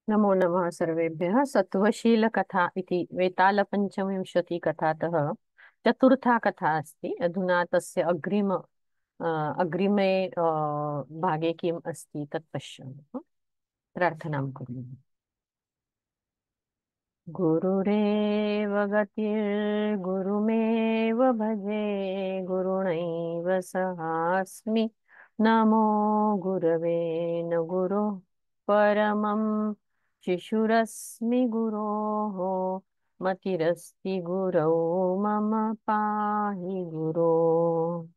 नमो नमः सर्वेभ्यः। सत्त्वशीलकथा इति वेतालपञ्चविंशतिकथातः चतुर्था कथा अस्ति। अधुना तस्य अग्रिमे भागे किम् अस्ति तत् पश्यामः। प्रार्थनां कुर्मः। गुरुरेव गतिर्गुरुमेव भजे, गुरुणैव सहास्मि। नमो गुरवे न गुरुः परमं शिशुरस्मि गुरोः। मतिरस्ति गुरौ मम पाहि गुरो।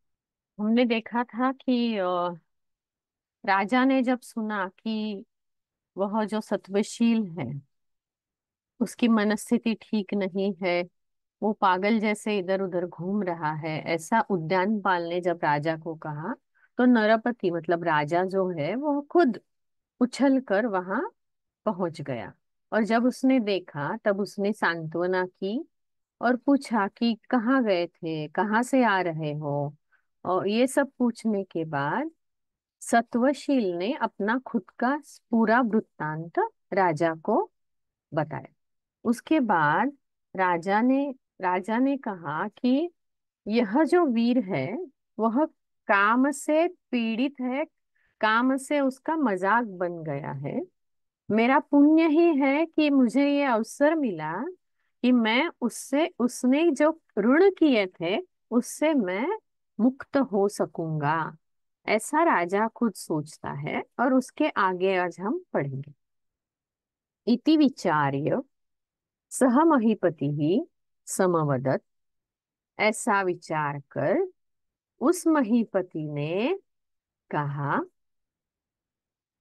हमने देखा था कि राजा ने जब सुना कि वह जो सत्वशील है उसकी मनस्थिति ठीक नहीं है, वो पागल जैसे इधर उधर घूम रहा है, ऐसा उद्यानपाल ने जब राजा को कहा, तो नरपति मतलब राजा जो है वो खुद उछल कर वहां पहुंच गया। और जब उसने देखा तब उसने सांत्वना की और पूछा कि कहाँ गए थे, कहाँ से आ रहे हो। और ये सब पूछने के बाद सत्वशील ने अपना खुद का पूरा वृत्तांत राजा को बताया। उसके बाद राजा ने राजा ने कहा कि यह जो वीर है वह काम से पीड़ित है, काम से उसका मजाक बन गया है। मेरा पुण्य ही है कि मुझे ये अवसर मिला कि मैं उससे उसने जो ऋण किए थे उससे मैं मुक्त हो सकूंगा। ऐसा राजा खुद सोचता है और उसके आगे आज हम पढ़ेंगे। इति विचार्य सह महीपति समवदत्। ऐसा विचार कर उस महीपति ने कहा,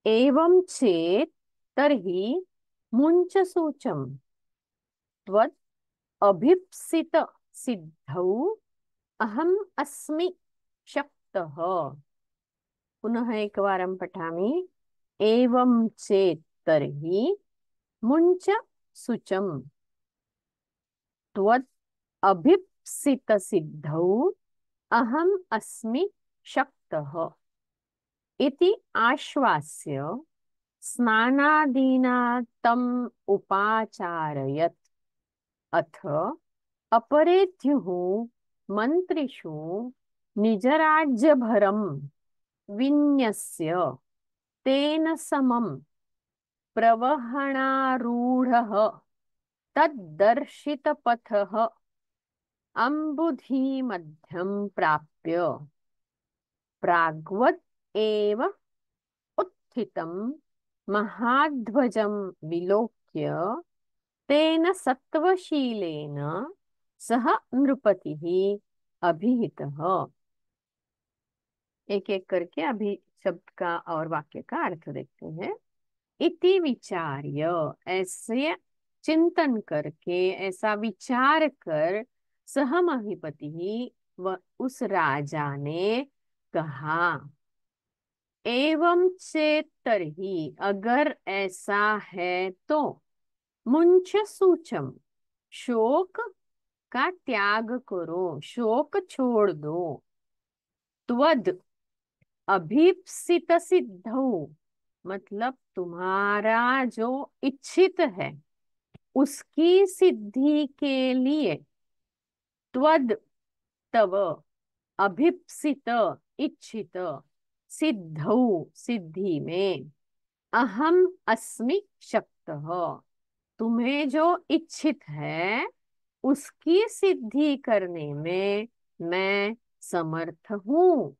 एवं चेत तरहि मुंच सूचम त्वत् अभीप्सित सिद्धौ अहम अस्मि शक्तः। पुनः एकवारं पठामि। एवं चेत् तर्हि मुंच सूचम त्वत् अभीप्सित सिद्धौ अहम अस्मि शक्तः। इति आश्वास्य स्नानादीना तम उपाचारयत्। अथ अपरेद्युः मन्त्रिषु निजराज्यभरं विन्यस्य तेन समं प्रवहणारूढः तद्दर्शितपथः अम्बुधिमध्यं प्राप्य प्राग्वद् एव उत्थितं महाध्वजं विलोक्य तेन सत्वशीलेन सह नृपतिः अभिहितः। एक एक करके अभी शब्द का और वाक्य का अर्थ देखते हैं। इति विचार्य, ऐसे चिंतन करके, ऐसा विचार कर, सह महीपति व उस राजा ने कहा, एवं चेत तरहि अगर ऐसा है तो, मुंच सूचम शोक का त्याग करो, शोक छोड़ दो। त्वद अभीप्सित सिद्धौ मतलब तुम्हारा जो इच्छित है उसकी सिद्धि के लिए, त्वद तव अभीप्सित इच्छित, सिद्धौ सिद्धि में, अहम अस्मि शक्तः तुम्हें जो इच्छित है उसकी सिद्धि करने में मैं समर्थ हूं।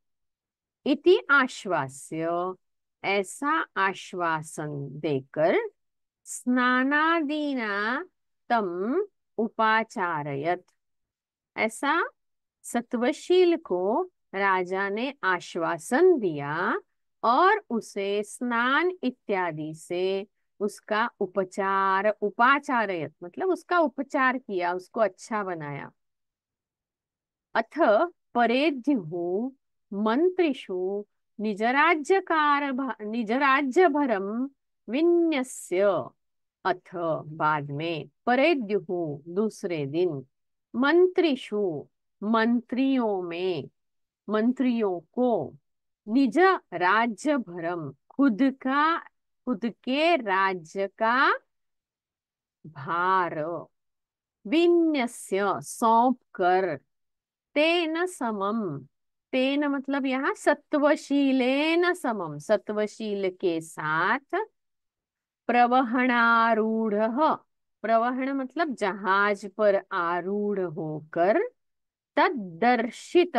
इति आश्वास्य, ऐसा आश्वासन देकर, स्नानादीना तम उपाचारयत, ऐसा सत्वशील को राजा ने आश्वासन दिया और उसे स्नान इत्यादि से उसका उपचार, उपाचारयत मतलब उसका उपचार किया, उसको अच्छा बनाया। अथ परेद्युः मंत्रिषु निजराज्यभरं विन्यस्य। अथ बाद में, परेद्युः दूसरे दिन, मंत्रिषु मंत्रियों में, मंत्रियों को, निज राज्य भरम खुद का खुद के राज्य का भार विन्यस्य सौंप कर तेन समम। तेन मतलब यहाँ सत्वशीलेन समम, सत्वशील के साथ प्रवहणारूढ़। प्रवहण मतलब जहाज पर आरूढ़ होकर तदर्शित,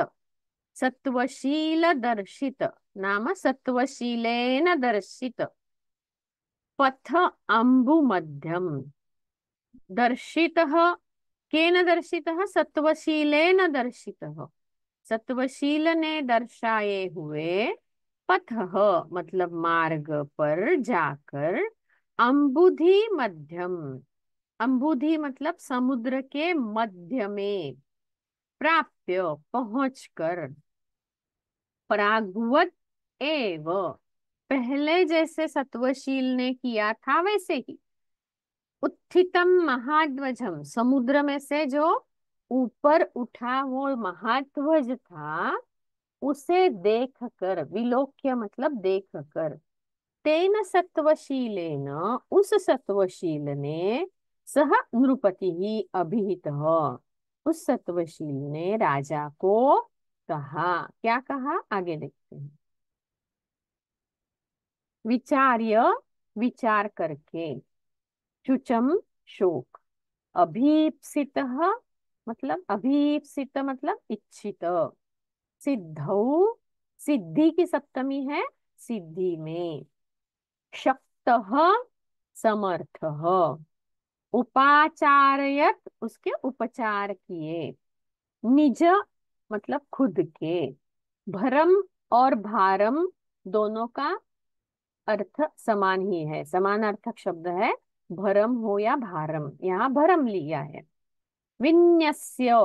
सत्वशील दर्शित नाम सत्वशीलेन दर्शित पथ अम्बु मध्यम। दर्शितः केन दर्शितः? सत्वशीलेन दर्शितः, सत्वशील ने दर्शाए हुए पथ मतलब मार्ग पर जाकर अम्बुधि मध्यम, अम्बुधि मतलब समुद्र के मध्य में प्राप्य पहुंचकर प्रागवत एव, पहले जैसे सत्वशील ने किया था वैसे ही उत्थितम महाध्वजम, समुद्र में से जो ऊपर उठा वो महाध्वज था उसे देख कर, विलोक्य मतलब देख कर, तेन सत्वशीलेन उस सत्वशील ने सह नृपति ही अभिहित, उस सत्वशील ने राजा को कहा। क्या कहा आगे देखते हैं। विचार्य विचार करके, शुचम शोक, अभीप्सित मतलब अभीप्सित मतलब इच्छित, सिद्धौ सिद्धि की सप्तमी है, सिद्धि में, शक्त समर्थ, उपाचारयत उसके उपचार किए, निज मतलब खुद के, भरम और भारम दोनों का अर्थ समान ही है, समान अर्थक शब्द है, भरम हो या भारम, यहाँ भरम लिया है। विन्यस्य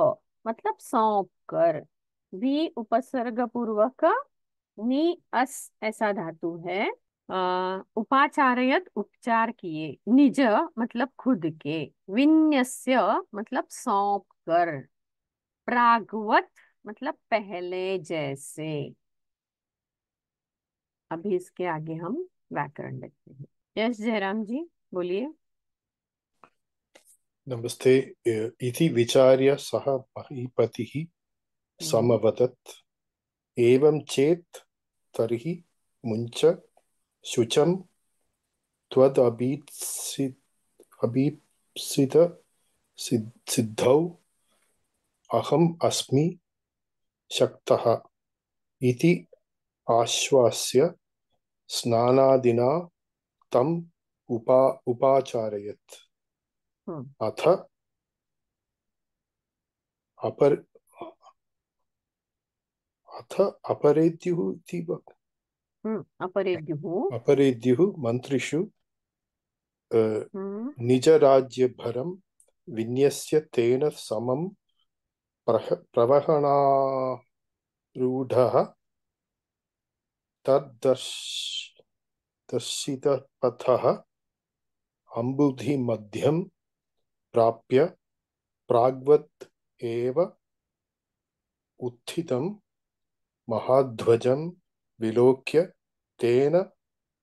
मतलब सौंप कर, भी उपसर्ग पूर्वक नि अस ऐसा धातु है। उपाचारयत उपचार किए, निज मतलब खुद के, विन्यस्य मतलब सौंप कर, प्रागवत मतलब पहले जैसे। अभी इसके आगे हम व्याकरण देखते हैं। यस जयराम जी बोलिए। नमस्ते। इति विचार्य सः महीपतिः हम्म समवदत्, एवं चेत् तर्हि मुञ्च शुचं त्वदभीप्सित सिद्धौ अहम् अस्मि शक्तः इति आश्वास्य स्नानादिना तम् उपाचारयत्। हम्म अथ अपर अथ अपरेद्युः इति अपरेद्युः। अपरेद्युः मन्त्रिषु हम्म निजराज्यभरं विन्यस्य तेन समं प्रवहणारूढः तद्दर्शितपथः अम्बुधिमध्यं प्राप्य प्राग्वत् एव उत्थितं महाध्वजं विलोक्य तेन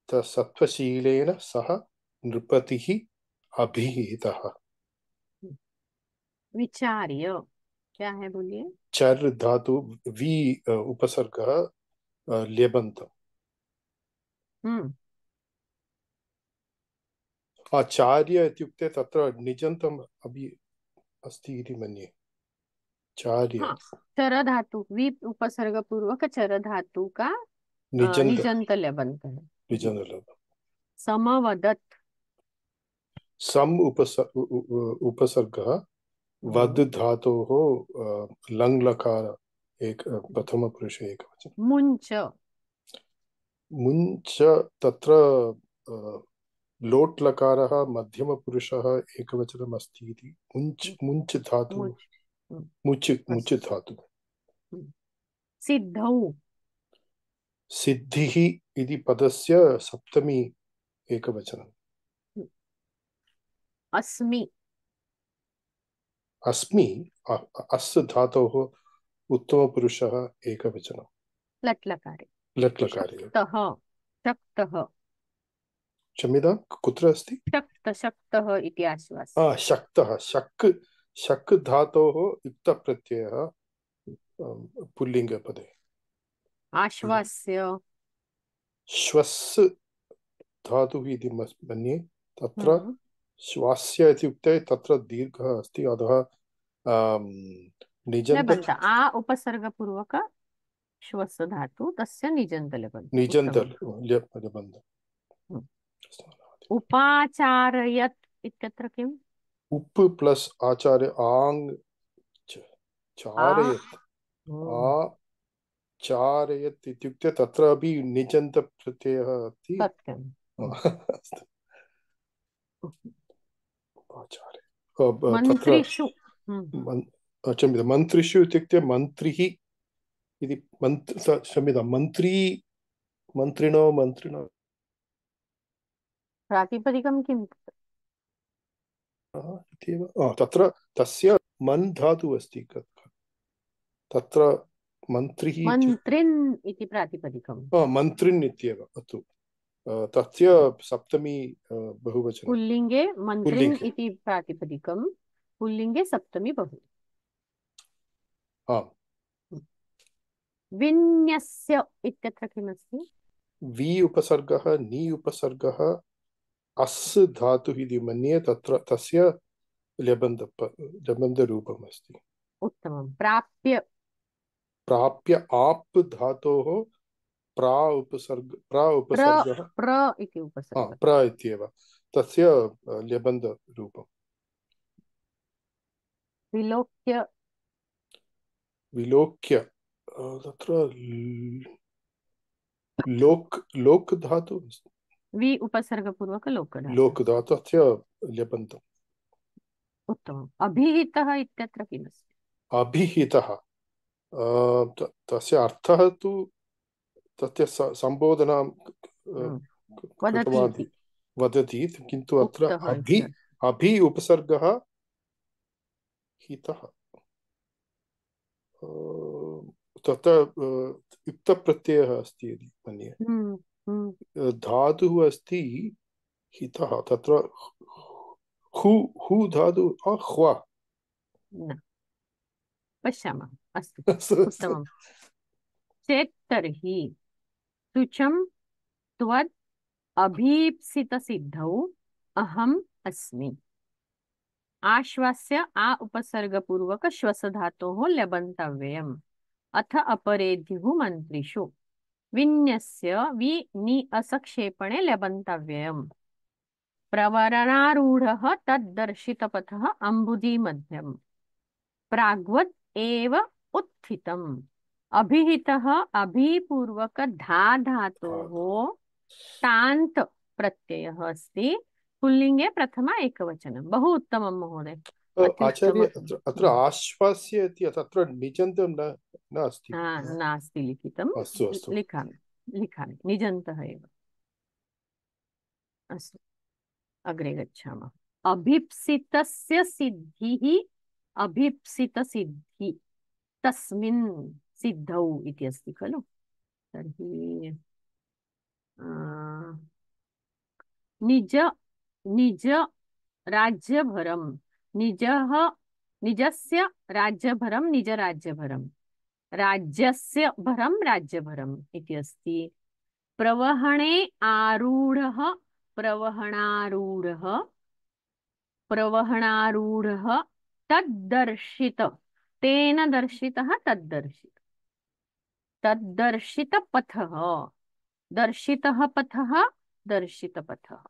सत्वशीलेन सह नृपतिः अभिहितः। विचार्य क्या है बोलिए। चर धातु वि उपसर्गः लेबन्तम्। हम्म आचार्य इत्युक्ते तत्र निजन्तम् अपि अस्ति इति मन्ये। चार्य हाँ, चर धातु वी उपसर्ग पूर्वक चर धातु का निजन्त निजंत लेबंत है जी। निजन्तम्। समवदत। सम उपसर्गः वद् हम्म धातोः लङ् लकार एक प्रथमपुरुषे एकवचनं। मुंच। मुञ्च तत्र लोट् लकारः मध्यमपुरुषः एकवचनम् अस्ति इति। मुञ्च मुञ्च धातु मुच। हम्म, मुच् मुच् अस्तु। धातु। सिद्धौ। सिद्धिः इति पदस्य सप्तमी एकवचनम्। अस्मि। अस्मि अस् धातोः उत्तमपुरुषः एकवचनं लट् लकारे। लट् लकारे। शक्तः। शक्तः। क्षम्यतां कुत्र अस्ति? शक्तः इति आश्वास्य। शक्तः शक् शक् धातोः युक्तप्रत्ययः पुल्लिङ्गपदे। आश्वास्य। श्वस् धातुः इति मन्ये तत्र हम्म। श्वास्य इत्युक्ते तत्र दीर्घः अस्ति अतः निजन्त लेबन्त आ उपसर्गपूर्वक श्वस धातु तस्य निजन्त लेबन्त। निजन्त उत्तमम्। लेबन्त। हम्म। उपाचारयत् इत्यत्र किम्? उप् प्लस् आचार्य आङ् आ। चारयत् हम्म। चारयत् इत्युक्ते तत्र अपि निजन्तप्रत्ययः अस्ति। सत्यम्। हम्म। अस्तु आचार्य तत्र मन्त्रिषु। हम्म। क्षम्यतां मन्त्रिषु इत्युक्ते मन्त्रिः इति क्षम्यतां मन्त्री मन्त्रिणो प्रातिपदिकं किम्? इत्येव तत्र तस्य मन् धातुः अस्ति तत्र मन्त्रिः इत्युक्ते मन्त्रिन् इति प्रातिपदिकम्। मन्त्रिन् इत्येव अस्तु तस्य सप्तमी बहुवचनं पुल्लिङ्गे मन्त्रिन् पुल्लिङ्गे। इति प्रातिपदिकं, पुल्लिङ्गे सप्तमी बहु। आम् विन्यस्य इत्यत्र किमस्ति? वि उपसर्गः नि उपसर्गः अस् धातुः इति मन्ये तत्र तस्य लेबन्तरूपम् अस्ति। उत्तमं। प्राप्य। प्राप्य आप् धातोः प्रा प्र उपसर्गः प्र इति उपसर्ग। प्र इत्येव तस्य लेबन्तरूपम्। विलोक्य। विलोक्य तत्र लोक् धातु वि उपसर्गपूर्वक लोकधातु। लोक् धातु तस्य लेबन्तम्। उत्तमम्। अभिहितः इत्यत्र किमस्ति? अभिहितः तस्य अर्थः तु तस्य सम्बोधनां हम्म। वदति कृतवान् इति। वदति किन्तु अत्र उक्तः इत्यर्थः। अभि उपसर्गः हितः तत्र युक्तप्रत्ययः अस्ति इति मन्ये हम्म। हम्म। धातुः अस्ति हितः तत्र हु हु धातु ह्वा न पश्यामः। अस्तु। अस्तु उत्तमं। चेत् तर्हि तुचं त्वद् अभीप्सितसिद्धौ अहम् अस्मि। आश्वास्य आ उपसर्गपूर्वक श्वस धातोः लेबन्तव्ययम्। अथ अपरेद्युः मन्त्रिषु विन्यस्य वि नि असक्षेपणे लेबन्तव्ययम्। प्रवरणारूढः तद्दर्शितपथः अम्बुदी मध्यम् प्राग्वद् एव उत्थितम्। अभिहितः अभिपूर्वक धा धातोः तान्त प्रत्ययः अस्ति। पुल्लिङ्गे प्रथमा एकवचनं। बहु उत्तमं महोदय। आचार्य अत्युत्तमम्। अत्र आश्वास्य इति तत्र निजन्तं न अस्ति। नास्ति लिखितं। अस्तु अस्तु लिखामि निजन्तः एव। अस्तु अग्रे गच्छामः। अभीप्सितस्य सिद्धिः अभीप्सितसिद्धि तस्मिन् सिद्धौ इति अस्ति खलु। तर्हि निज निज राज्यभरं निजः निजस्य राज्यभरं निज राज्यभरं राज्यस्य भरं राज्यभरम् इति अस्ति। प्रवहणे आरूढः प्रवहणारूढः प्रवहणारूढः तद्दर्शित तेन दर्शितः तद्दर्शित तद्दर्शितपथः दर्शितः पथः दर्शितपथः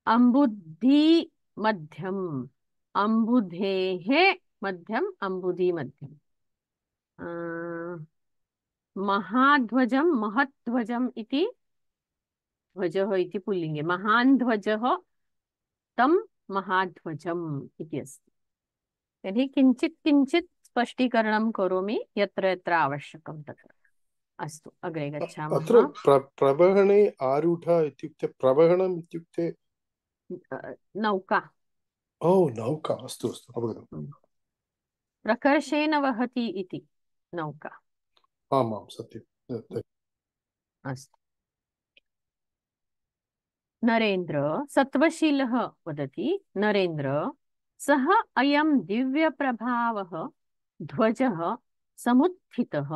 अम्बुधि मध्यम अम्बुधेः मध्यम अम्बुधि मध्यम महाध्वजं महध्वजम् इति ध्वजः इति पुल्लिङ्गे महान् ध्वजः तं महाध्वजम् इति अस्ति। तर्हि किञ्चित् किञ्चित् स्पष्टीकरणं करोमि यत्र यत्र आवश्यकं तत्र। अस्तु अग्रे गच्छामः। अत्र प्रवहणे आरूढ इत्युक्ते प्रवहणम् इत्युक्ते नौका। ओ नौका अस्तु अस्तु अवगतम्। प्रकर्षेण वहति इति नौका। आमां सत्यम्। अस्तु नरेन्द्र सत्वशीलः वदति, नरेन्द्र सः अयं दिव्यप्रभावः ध्वजः समुत्थितः।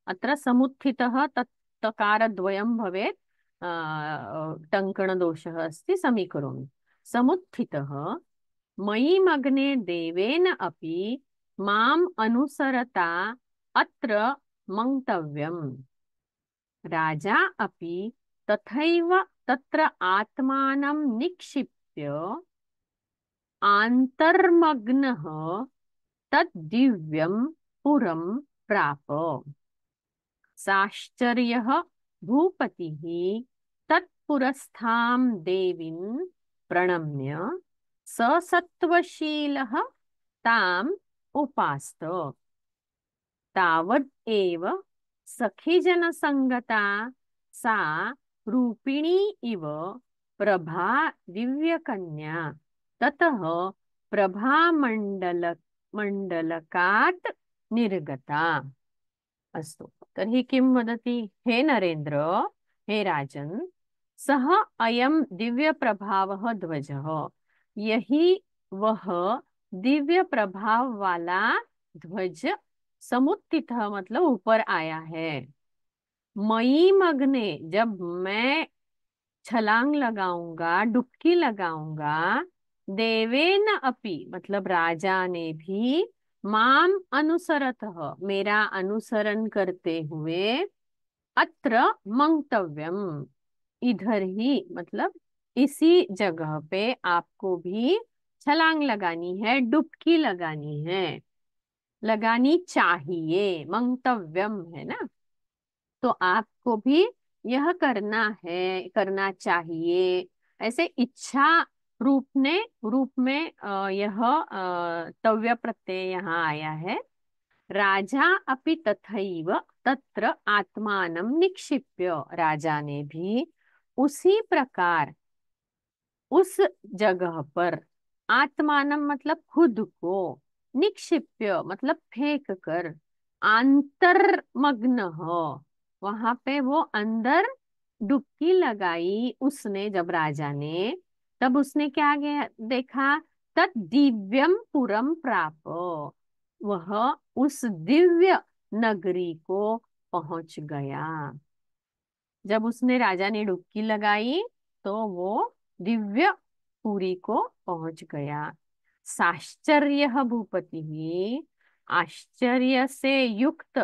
अत्र समुत्थितः तत् तकारद्वयं भवेत्, टङ्कणदोषः अस्ति, समीकरोमि। समुत्थितः मयि मग्ने देवेन अपि माम् अनुसरता अत्र मन्तव्यम्। राजा अपि तथैव तत्र आत्मानं निक्षिप्य आन्तर्मग्नः तद्दिव्यं पुरं प्राप। साश्चर्यः भूपतिः तत्पुरस्थां देवीं प्रणम्य ससत्वशीलः ताम् उपास्त। तावद् एव सखीजनसङ्गता सा रूपिणी इव प्रभा दिव्यकन्या ततः मण्डलकात् निर्गता। अस्तु, तर्हि किं वदति? हे नरेन्द्र, हे राजन्, सः अयं दिव्यप्रभावः ध्वजः, यही वह दिव्य प्रभाव वाला ध्वज समुत्थित मतलब ऊपर आया है। मई मग्ने, जब मैं छलांग लगाऊंगा, डुबकी लगाऊंगा, देवेन अपि मतलब राजा ने भी, माम अनुसरतः मेरा अनुसरण करते हुए, अत्र मंतव्यम इधर ही मतलब इसी जगह पे आपको भी छलांग लगानी है, डुबकी लगानी है, लगानी चाहिए, मंतव्यम है ना। तो आपको भी यह करना है, करना चाहिए, ऐसे इच्छा रूप में यह तव्य प्रत्यय यहाँ आया है। राजा अपि तथैव तत्र आत्मानं निक्षिप्य, राजा ने भी उसी प्रकार उस जगह पर, आत्मानं मतलब खुद को, निक्षिप्य मतलब फेंक कर, आंतरमग्न हो, वहां पे वो अंदर डुबकी लगाई उसने, जब राजा ने, तब उसने क्या देखा? तत् दिव्यम पुरम प्राप, वह उस दिव्य नगरी को पहुंच गया। जब उसने, राजा ने डुबकी लगाई तो वो दिव्य पुरी को पहुंच गया। साश्चर्य भूपति, आश्चर्य से युक्त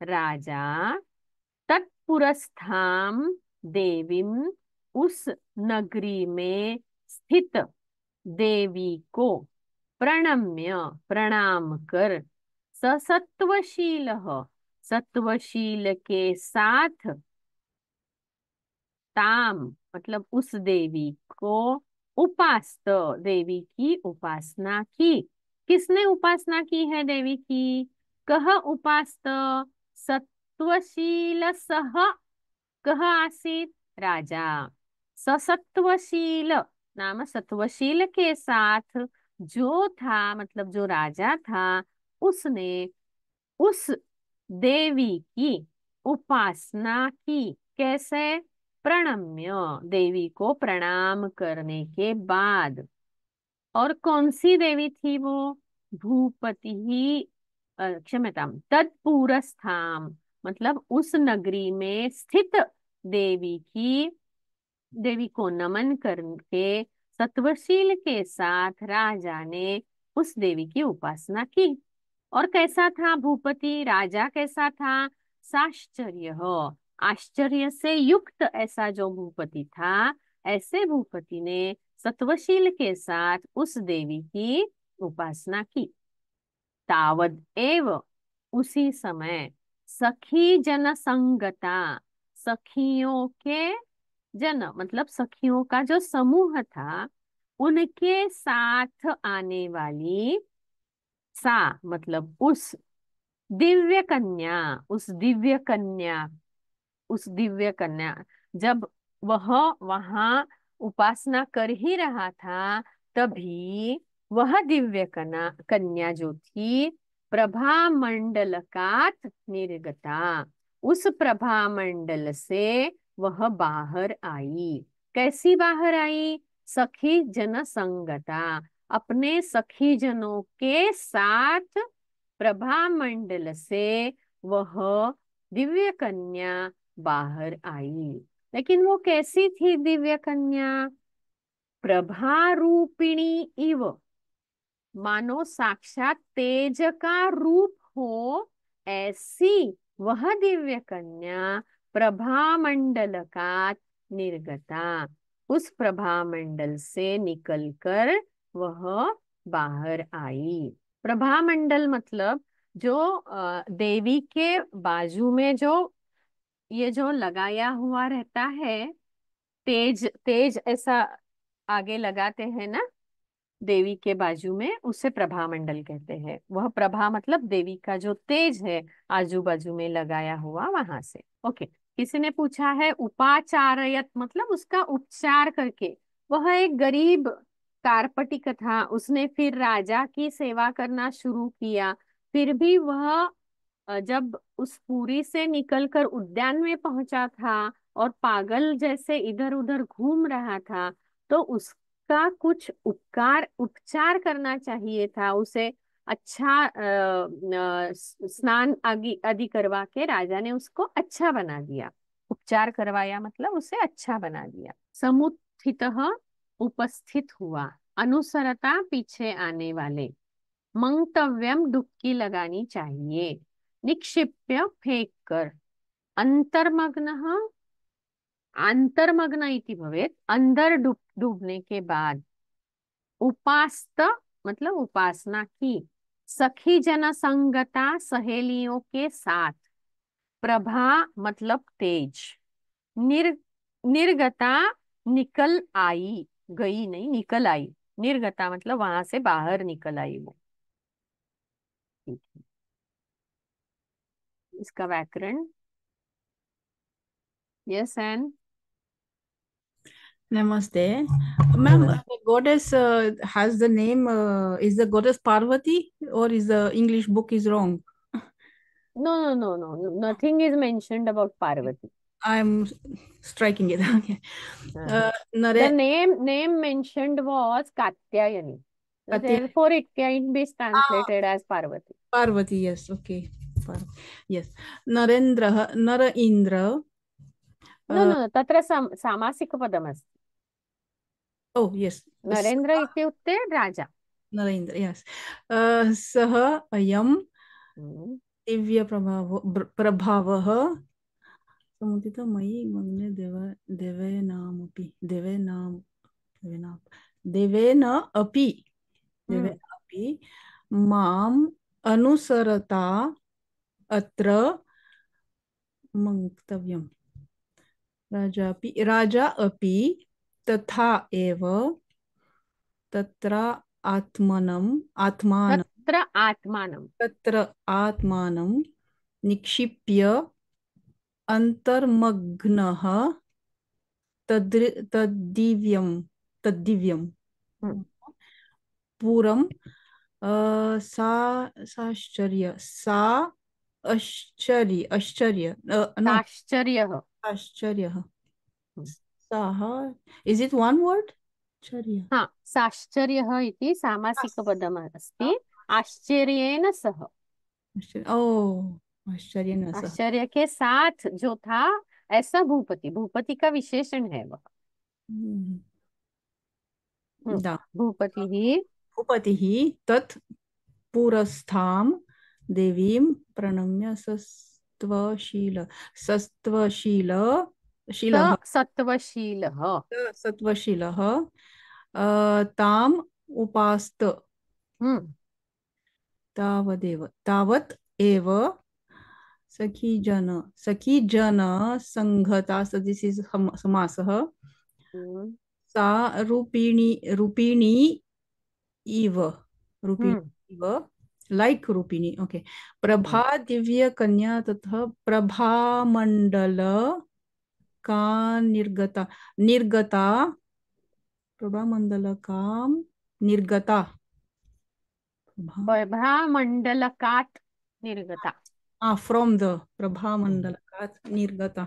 राजा, तत्पुरस्थाम देवीम उस नगरी में स्थित देवी को प्रणम्य प्रणाम कर, ससत्वशील सत्वशील के साथ, ताम मतलब उस देवी को, उपास्त देवी की उपासना की। किसने उपासना की है देवी की? कह उपास्त? सत्वशील सह, कह आसीत? राजा। ससत्वशील नाम सत्वशील के साथ जो था, मतलब जो राजा था, उसने उस देवी की उपासना की। कैसे? प्रणम्य, देवी को प्रणाम करने के बाद। और कौन सी देवी थी वो? भूपति ही, क्षम्यताम, तत्पुरस्थाम मतलब उस नगरी में स्थित देवी की, देवी को नमन करके सत्वशील के साथ राजा ने उस देवी की उपासना की। और कैसा था भूपति, राजा कैसा था? साश्चर्य हो, आश्चर्य से युक्त ऐसा जो भूपति था, ऐसे भूपति ने सत्वशील के साथ उस देवी की उपासना की। तावद एव उसी समय, सखी जन संगता, सखियों के, जन मतलब सखियों का जो समूह था, उनके साथ आने वाली, सा मतलब उस दिव्य कन्या, उस दिव्य कन्या, उस दिव्य कन्या, जब वह वहां उपासना कर ही रहा था, तभी वह दिव्य कन्या जो थी, प्रभा मंडलकात निर्गता, उस प्रभा मंडल से वह बाहर आई। कैसी बाहर आई? सखी जन संगता, अपने सखी जनों के साथ प्रभा मंडल से वह दिव्य कन्या बाहर आई। लेकिन वो कैसी थी दिव्य कन्या? प्रभा रूपिणी इव, मानो साक्षात तेज का रूप हो ऐसी वह दिव्य कन्या प्रभा मंडल का निर्गता, उस प्रभा मंडल से निकलकर वह बाहर आई। प्रभा मंडल मतलब जो देवी के बाजू में जो ये जो लगाया हुआ रहता है, तेज तेज ऐसा आगे लगाते हैं ना देवी के बाजू में, उसे प्रभा मंडल कहते हैं। वह प्रभा मतलब देवी का जो तेज है आजू बाजू में लगाया हुआ, वहां से। ओके। किसी ने पूछा है उपाचारयत मतलब उसका उपचार करके। वह एक गरीब कार्पटिक था, उसने फिर राजा की सेवा करना शुरू किया। फिर भी वह जब उस पुरी से निकलकर उद्यान में पहुंचा था और पागल जैसे इधर उधर घूम रहा था, तो उसका कुछ उपचार करना चाहिए था उसे। अच्छा स्नान आदि आदि करवा के राजा ने उसको अच्छा बना दिया। उपचार करवाया मतलब उसे अच्छा बना दिया। समुत्थितः उपस्थित हुआ, अनुसरता पीछे आने वाले। मंतव्यम डुबकी लगानी चाहिए, निक्षिप्य फेंक कर। अंतर्मग्न, अंतर्मग्न इति भवेत, अंदर डूबने के बाद। उपास्त मतलब उपासना की। सखी जन संगता, सहेलियों के साथ। प्रभा मतलब तेज। निर निर्गता निकल आई, गई नहीं, निकल आई। निर्गता मतलब वहां से बाहर निकल आई वो। ठीक है। इसका व्याकरण। Yes N. Namaste. Ma'am, नमस्ते। the goddess has the name, is the goddess Parvati or is the English book is wrong? No, no, no, no, no. Nothing is mentioned about Parvati. I'm striking it. Okay. Uh, the Nare name mentioned was Katyayani. So Katya therefore, it can be translated as Parvati. Parvati, yes, okay. Yes. Narendra, Nara Indra. No, no, तत्र सामासिकपदमस्ति। Oh, yes. Narendra इत्युक्ते राजा। Narendra, yes. Sah Ayam हम्म, दिव्य प्रभावः समुदित मयि मग्ने देवेनामपि देवेनाम देवेन अपि देवेन हम्म, अपि माम् अनुसरता अत्र मंतव्यम्। राजा अपि तथा एव तत्र तत्र आत्मानं। आत्मानं निक्षिप्य अंतर्मग्नः तद्दिव्यं हम्म, पूरम सा सा आश्चर्य नो साश्चर्यः। आश्चर्यः हम्म, साः इज इट वन वर्ड आश्चर्य हाँ, साश्चर्यः इति सामासिकपदमस्ति। आश्चर्येण सह। ओ आश्चर्येण सह आश्चर्य के साथ जो था, ऐसा भूपति। भूपति का विशेषण है वह। हम्म, दा भूपति ही। भूपतिः तत् पुरस्थां देवीं प्रणम्य सत्वशील शीलः सत्वशीलः। सत्वशीलः ताम् उपास्त हम्म, तावत् एव सखी जन संघता, so this is समासः, हम्म, सा रूपिणी इव हम्म, इव लाइक रूपिणी, ओके। प्रभा दिव्य कन्या तथा प्रभा मंडल का निर्गता प्रभा मंडल का निर्गता प्रभामण्डलकात् निर्गता। फ्रॉम द प्रभा हम्म, मंडल का निर्गता।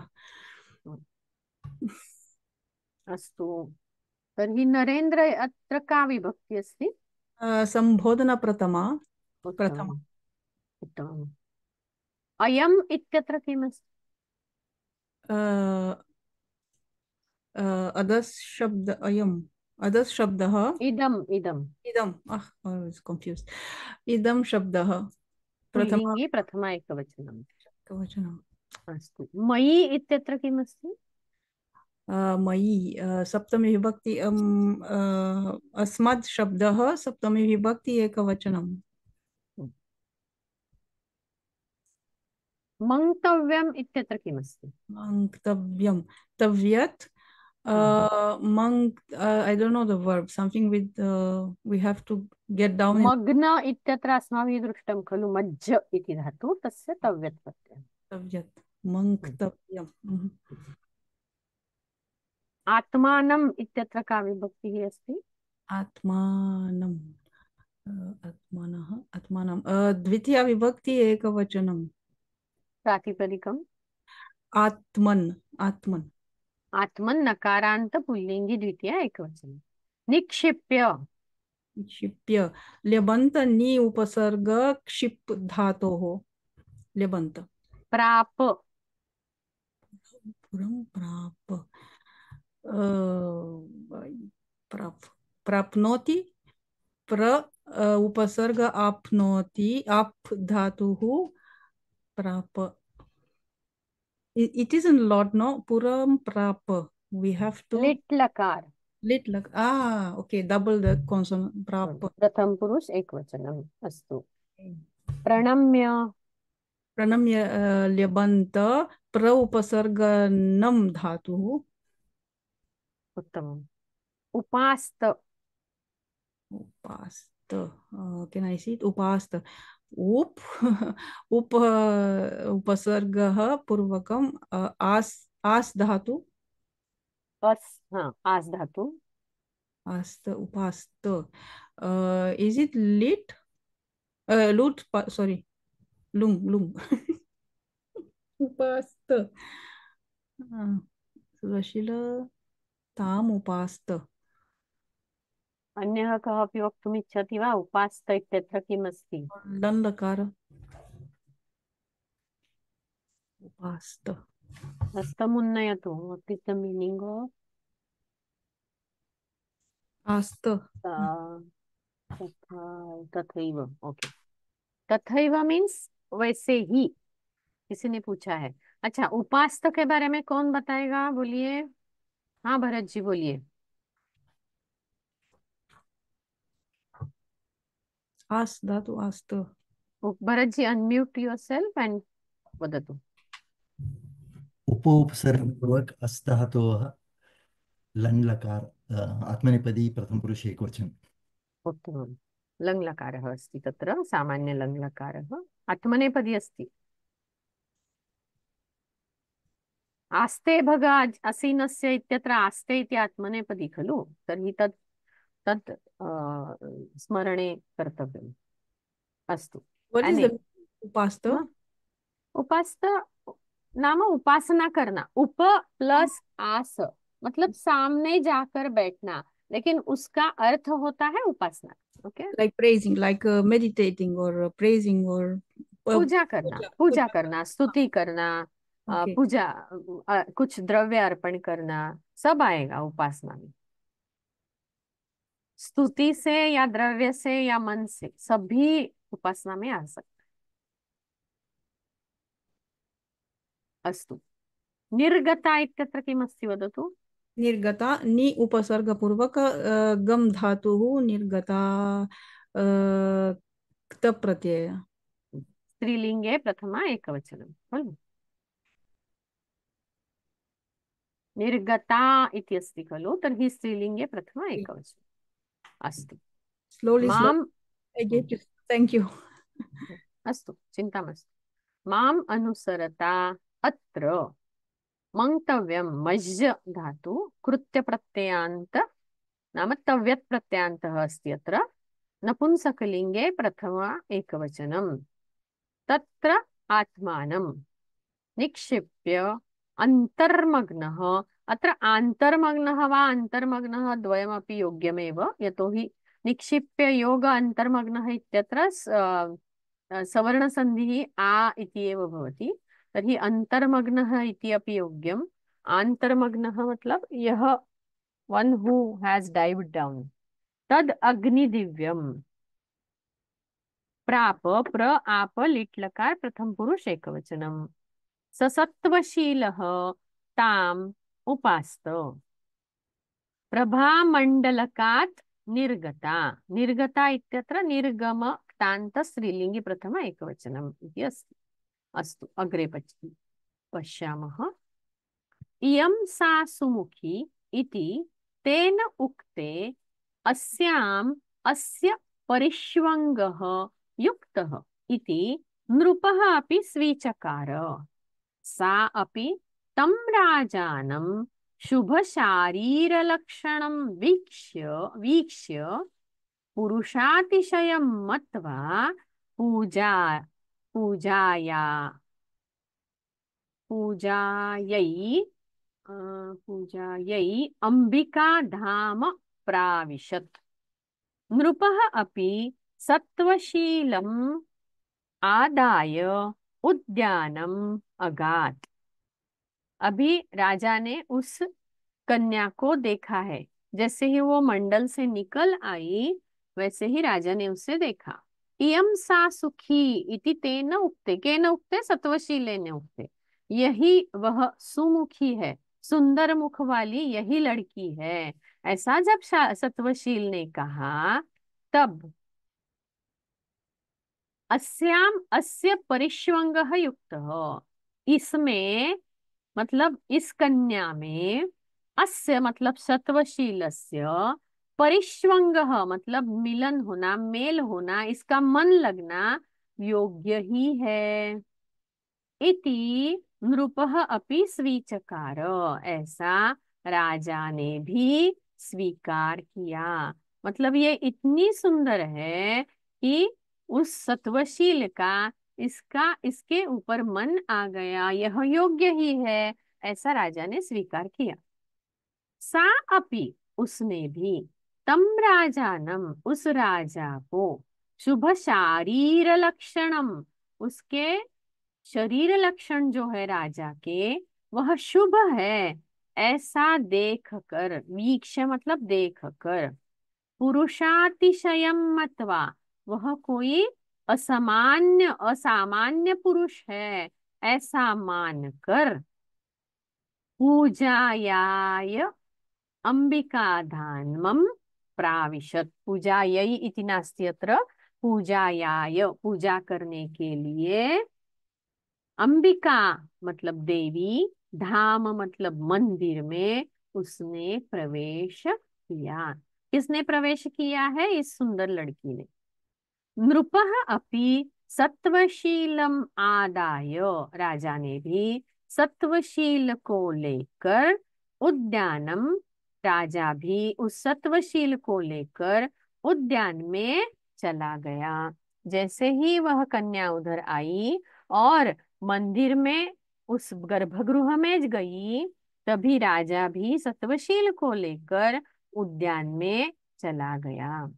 हम्म, अस्तु। तर्हि नरेन्द्र अत्र का विभक्ति अस्ति? संबोधना प्रथमा प्रथमा। उत्तमम् उत्तमम्। अयम् इत्यत्र किमस्ति? अदस् शब्द अयम् अदस् शब्दः इदम् इदम् इदम् कन्फ्यूस् इदं शब्दः प्रथमा पुल्लिङ्गे प्रथमा एकवचनम्। वचनम्। अस्तु। मयि इत्यत्र किमस्ति? मयि सप्तमी विभक्ति अस्मत् शब्दः सप्तमी विभक्ति एकवचनम्। मङ्क्तव्यम् इत्यत्र किमस्ति? मङ्क्तव्यं तव्यत् I don't know the verb, something with we have to get down in मग्न इत्यत्र अस्माभिः दृष्टं खलु मज्ज इति धातु, तस्य तव्यत् प्रत्ययः। तव्यत् मङ्क्तव्यम्। आत्मानम् इत्यत्र का विभक्तिः अस्ति? आत्मानम् आत्मानः आत्मानं द्वितीया विभक्ति एकवचनम्। प्रातिपदिकम् आत्मन् आत्मन् आत्मन् नकारान्त पुल्लिङ्गे द्वितीया एकवचनं। निक्षिप्य क्षिप्य ल्यबन्त नि उपसर्ग क्षिप् धातोः ल्यबन्त। प्राप पुरं प्राप प्राप्नोति प्र उपसर्ग आप्नोति आप धातुः प्राप। It is in lot, no? Puram prap. We have to लिट् लकार lit like okay, double the consonant prap. प्रथम पुरुष एकवचनम्। अस्तु। प्रणम्य प्रणम्य ल्यबन्त प्र उपसर्ग नम धातुः। उत्तमम्। उपास्त उपास्त can I see it? उपास्त उप उप उपसर्गः पूर्वकम् आस धातु आस धातु आस्त उपास्त is it lit lut sorry lung उपास्त सुशील ताम उपास्त। अन्यः कः अपि वक्तुम् इच्छति वा? उपास्त इत्यत्र किमस्ति? लन लकार उपास्त। हस्तमुन्नयतु। What is the meaning of आस्त तथैव? ओके, तथैव मीन्स वैसे ही, किसी ने पूछा है। अच्छा, उपास्त के बारे में कौन बताएगा? बोलिए। हाँ भरत जी बोलिए। आस धातु आस्त। Bharat ji unmute yourself and वदतु। उपोपसर्गपूर्वक अस् धातोः लन् लकार आत्मनेपदी प्रथमपुरुषे एकवचनम्। उत्तमम्। लङ् लकारः अस्ति तत्र, सामान्य लङ् लकारः आत्मनेपदी अस्ति। आस्ते भग असीनस्य इत्यत्र आस्ते इति आत्मनेपदी खलु, तर्हि तत् तत् स्मरणे कर्तव्यम्। अस्तु। What is the उपास्त? उपास्त नाम उपासना करना। उप प्लस आस मतलब सामने जाकर बैठना, लेकिन उसका अर्थ होता है उपासना। Okay, like praising, like meditating or praising or पूजा करना, पूजा करना, स्तुति करना, पूजा कुछ द्रव्य अर्पण करना, सब आएगा उपासना में। स्तुति से या द्रव्य से या मन से, सभी उपासना में आ सकता है। अस्तु। निर्गता इत्यत्र किमस्ति वदतु? निर्गता नि उपसर्ग पूर्वक गम धातुः निर्गता क्त प्रत्यय। स्त्रीलिंगे प्रथमा एकवचनं खलु। निर्गता इति अस्ति खलु, तर्हि स्त्रीलिंगे प्रथमा एकवचनम्। अस्तु। Slowly, माम् I get you. Thank you. अस्तु, चिन्ता मास्तु। माम् अनुसरता अत्र मङ्क्तव्यं मज्ज धातु कृत्य प्रत्ययान्त नाम तव्यत् प्रत्ययान्तः अस्ति अत्र। नपुंसकलिङ्गे प्रथमा एकवचनं। तत्र आत्मानं निक्षिप्य अन्तर्मग्नः अत्र आन्तर्मग्नः वा अन्तर्मग्नः द्वयमपि योग्यमेव, यतोहि निक्षिप्य योग अन्तर्मग्नः इत्यत्र सवर्णसन्धिः आ इति एव भवति। तर्हि अन्तर्मग्नः इति अपि योग्यम्। आन्तर्मग्नः मतलब यः one who has dived down. तद अग्निदिव्यम। प्राप प्र आप लिट् लकार प्रथम पुरुष एकवचनम। ससत्वशीलः ताम उपास्त। प्रभामण्डलकात् निर्गता। निर्गता इत्यत्र निर्गम क्तान्त स्त्रीलिङ्गि प्रथम एकवचनम् इति अस्ति। अस्तु अग्रे पश्यामः। इयं सा सुमुखी इति तेन उक्ते अस्याम् अस्य परिष्वङ्गः युक्तः इति नृपः अपि स्वीचकार। सा अपि तं राजानं शुभशारीरलक्षणं वीक्ष्य पुरुषातिशयं मत्वा पूजा पूजाया पूजायै पूजायै अम्बिकाधाम प्राविशत्। नृपः अपि सत्वशीलम् आदाय उद्यानम अगात। अभी राजा ने उस कन्या को देखा है। जैसे ही वो मंडल से निकल आई वैसे ही राजा ने उसे देखा। इयं सा सुखी इति तेन उक्ते। केन उक्ते? सत्वशीलेन उक्ते। यही वह सुमुखी है, सुंदर मुख वाली यही लड़की है। ऐसा जब सत्वशील ने कहा तब अस्याम अस्य परिष्वंगः युक्तः। इसमें मतलब इस कन्या में, अस्य मतलब सत्वशीलस्य, परिष्वंगः मतलब मिलन होना, मेल होना, इसका मन लगना योग्य ही है। इति नृपः अपि स्वीचकार। ऐसा राजा ने भी स्वीकार किया। मतलब ये इतनी सुंदर है कि उस सत्वशील का इसके ऊपर मन आ गया, यह योग्य ही है, ऐसा राजा ने स्वीकार किया। सा अपि उसने भी तम राजानम उस राजा को शुभ शारीर लक्षणम उसके शरीर लक्षण जो है राजा के वह शुभ है ऐसा देख कर, वीक्ष मतलब देख कर, पुरुषातिशयम मत्वा वह कोई असामान्य पुरुष है ऐसा मानकर पूजायाय अंबिकाधामं प्राविशत्। पूजायै इति नास्ति अत्र। पूजायाय पूजा करने के लिए, अंबिका मतलब देवी, धाम मतलब मंदिर में उसने प्रवेश किया। किसने प्रवेश किया है? इस सुंदर लड़की ने। नृपः अपि सत्वशीलम आदाय। राजा ने भी सत्वशील को लेकर उद्यानम, राजा भी उस सत्वशील को लेकर उद्यान में चला गया। जैसे ही वह कन्या उधर आई और मंदिर में उस गर्भगृह में गई, तभी राजा भी सत्वशील को लेकर उद्यान में चला गया।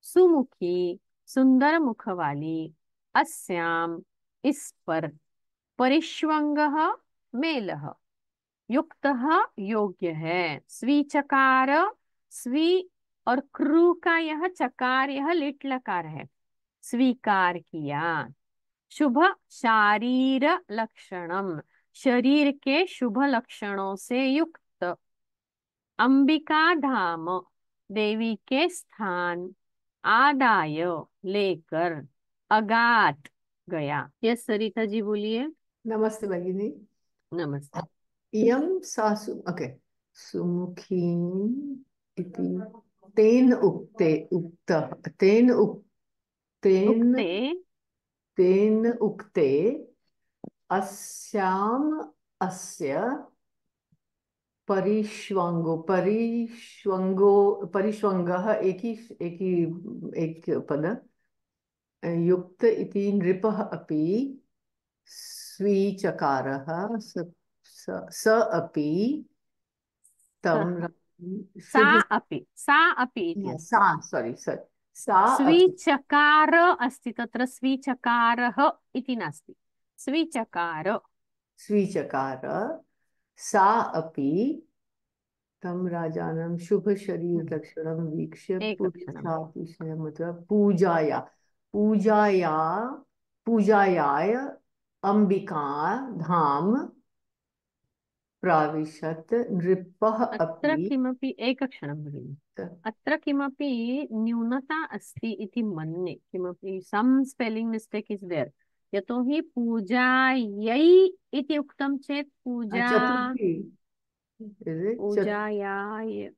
सुमुखी सुंदर मुख वाली, अस्याम इस पर, परिष्वंगः मेलः, युक्तः योग्य है, स्वीचकार स्वी और क्रू का यह चकार, यह लिट लकार है, स्वीकार किया। शुभ शारीर लक्षणम शरीर के शुभ लक्षणों से युक्त, अंबिका धाम देवी के स्थान, आदाय लेकर, अगात गया। यस सरिता जी बोलिए। नमस्ते भगिनी। नमस्ते। इयं सा ओके सुमुखी इति तेन उक्ते उक्तः तेन उक्ते तेन उक्ते अस्याम अस्य परिष्वंगः एक पद, युक्त इति नृपः अपि स्वीचकारः स अपि तं सा शुभ अपि इति अस्ति। सा सॉरी सॉरी सा अपि स्वीचकार अस्ति, तत्र स्वीचकारः इति नास्ति, स्वीचकार। स्वीचकार सा अपि तं राजानं शुभशरीरलक्षणं वीक्ष्य एकक्षणम्। मतलब पूजायाय अंबिका धाम प्राविशत् नृपः अत्र अपि किमपि एकक्षणं भगिनि, अत्र किमपि न्यूनता अस्ति इति मन्ये, किमपि सम् स्पेलिङ्ग् मिस्टेक् इस् देर्। यतोहि पूजायै इति उक्तं चेत् चतुर्थी पूजायाय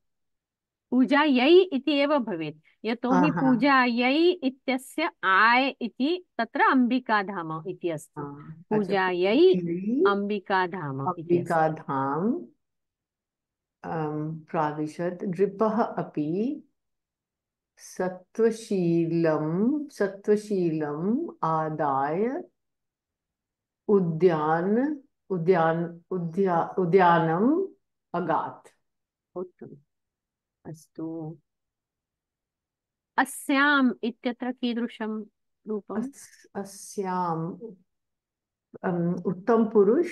पूजायै इति एव भवेत्। यतोहि आहा। पूजायै इत्यस्य आय इति तत्र अम्बिकाधाम इति अस्ति। पूजायै अम्बिकाधाम इति अस्ति। अंबिकाधाम प्राविशत् नृपः अपि सत्त्वशीलम् आदाय उद्यानम् अगात्। उत्तमम्। अस्तु, अस्याम् इत्यत्र कीदृशं रूपम्? अस्याम् उत्तम पुरुष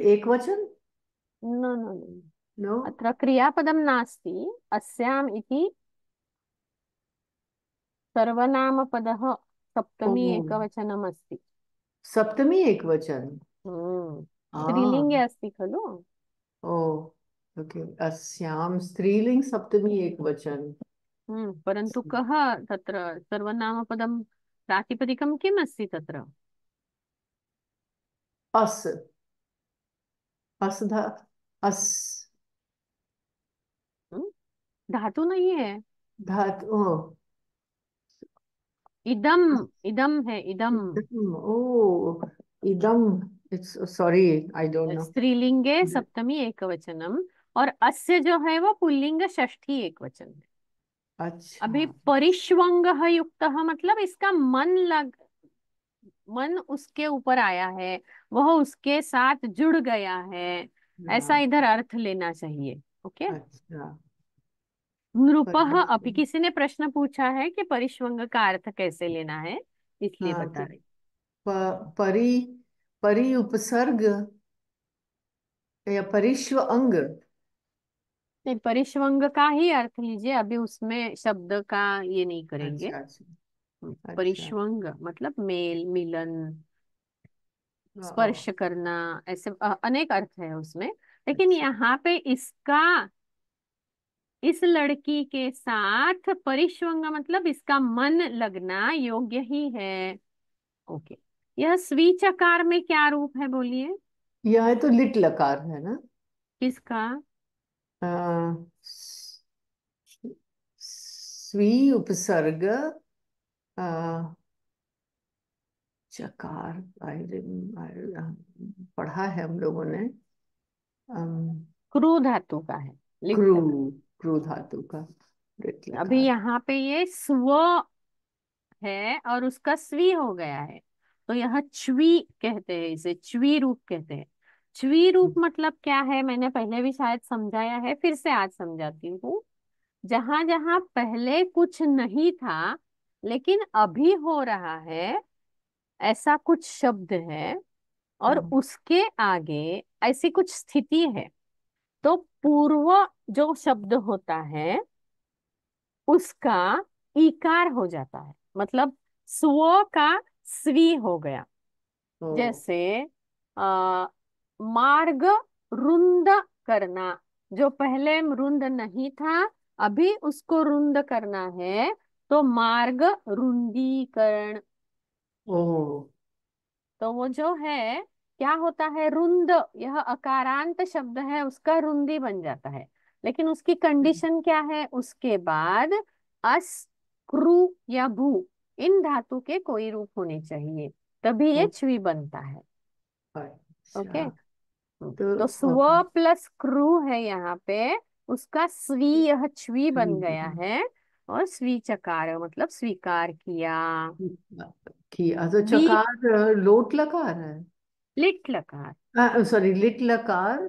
एकवचन न नो अत्र क्रियापदं नास्ति। अस्याम् इति सर्वनामपदः सप्तमी एकवचनम् अस्ति। सप्तमी एकवचन स्त्रीलिङ्गे अस्ति खलु? ओ ओके। अस्यां स्त्रीलिंग सप्तमी एकवचन। परन्तु कः तत्र सर्वनामपदं प्रातिपदिकं किम् अस्ति तत्र? अस् अस् धातु नहीं है, धातु इदम है, इदम। ओ इदम, it's sorry I don't know. स्त्रीलिंगे सप्तमी एकवचनम और अस्य जो है वो पुल्लिंग षष्ठी एकवचन है। अच्छा अभी परिष्वंग युक्त मतलब इसका मन उसके ऊपर आया है, वह उसके साथ जुड़ गया है, ऐसा इधर अर्थ लेना चाहिए। ओके। अच्छा नृपः अपि, किसी ने प्रश्न पूछा है कि परिष्वंग का अर्थ कैसे लेना है, इसलिए बता रही। परि उपसर्ग या परिश्व अंग? नहीं, परिष्वंग का ही अर्थ लीजिए, अभी उसमें शब्द का ये नहीं करेंगे। अच्छा। परिष्वंग मतलब मेल मिलन, स्पर्श करना, ऐसे अनेक अर्थ है उसमें। लेकिन यहाँ पे इसका इस लड़की के साथ परिष्वंग मतलब इसका मन लगना योग्य ही है। ओके। यह स्वीचकार में क्या रूप है बोलिए? यह तो लिट लकार है ना? किसका? स्वी उपसर्ग चकार। पढ़ा है हम लोगों ने। क्रू धातु का है, क्रू धातु का। अभी यहाँ पे ये स्व है और उसका स्वी हो गया है, तो यह च्वी कहते हैं, इसे च्वी रूप कहते हैं। च्वी रूप मतलब क्या है, मैंने पहले भी शायद समझाया है, फिर से आज समझाती हूँ। जहां जहां पहले कुछ नहीं था लेकिन अभी हो रहा है, ऐसा कुछ शब्द है और उसके आगे ऐसी कुछ स्थिति है, तो पूर्व जो शब्द होता है उसका इकार हो जाता है, मतलब स्व का स्वी हो गया। जैसे मार्ग रुंद करना, जो पहले रुंद नहीं था अभी उसको रुंद करना है, तो मार्ग रुंदीकरण। ओ तो वो जो है क्या होता है, रुंद, यह अकारांत शब्द है, उसका रुंदी बन जाता है। लेकिन उसकी कंडीशन क्या है, उसके बाद अस, क्रू या भू, इन धातु के कोई रूप होने चाहिए, तभी ये छवी बनता है। ओके। तो स्व प्लस क्रू है यहाँ पे, उसका स्वी, यह छवी बन गया है, और स्वी चकार मतलब स्वीकार किया। तो चकार लोट लकार है। लिट लकार। सॉरी, लिट लकार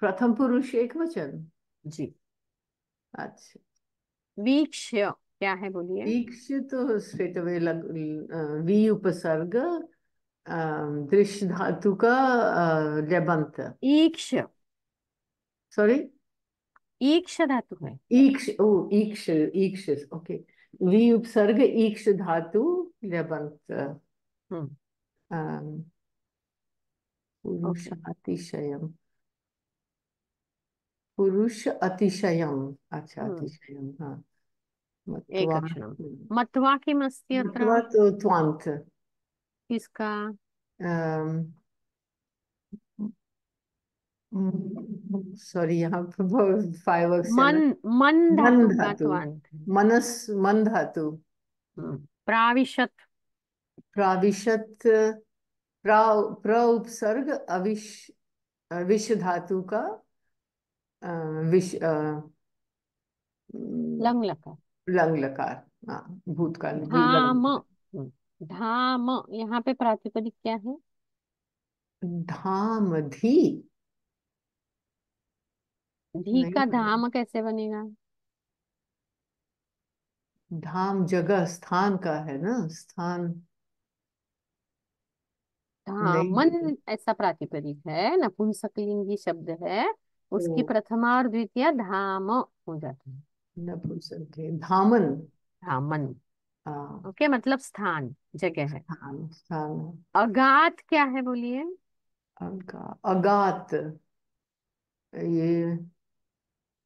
प्रथम पुरुष एक वचन। जी। अच्छा, वीक्ष्य क्या है बोलिए? ईक्ष तो स्ट्रेट अवे वी उपसर्ग, दृश्य धातु का लेबंत। ईक्ष, सॉरी, ईक्ष धातु है। ईक्ष, ओ ईक्ष, ईक्ष, ओके। वी उपसर्ग ईक्ष धातु लेबंत। हम्म। पुरुष ओके, अतिशयम, पुरुष अतिशयम, अच्छा अतिशयम, हाँ। एक मत्वा, अक्षरम। मत्वा किम् अस्ति अत्र? मत्वा तो त्वांत। किसका? सॉरी, यहाँ पर फाइव अक्षर है मन, ना। मन मन धातु का धातु, त्वांत है। मनस, मन धातु। प्राविशत, प्राविशत, प्रा, प्र उपसर्ग अविश, विष धातु का विष, लंग लकार। लंग लकार, हाँ, भूतकाल लंग। धाम, धाम, यहाँ पे प्रातिपदिक क्या है? धाम, धी, धी नहीं का पता। धाम कैसे बनेगा? धाम जगह, स्थान का है ना, स्थान। नहीं पता। धामन ऐसा प्रातिपदिक है, नपुंसकलिंगी शब्द है, ओ, उसकी प्रथमा और द्वितीय धाम हो जाती है। नपुंसक है, धामन। धामन, हाँ, ओके, मतलब स्थान, जगह है। स्थान, स्थान। अगात क्या है बोलिए? अगात,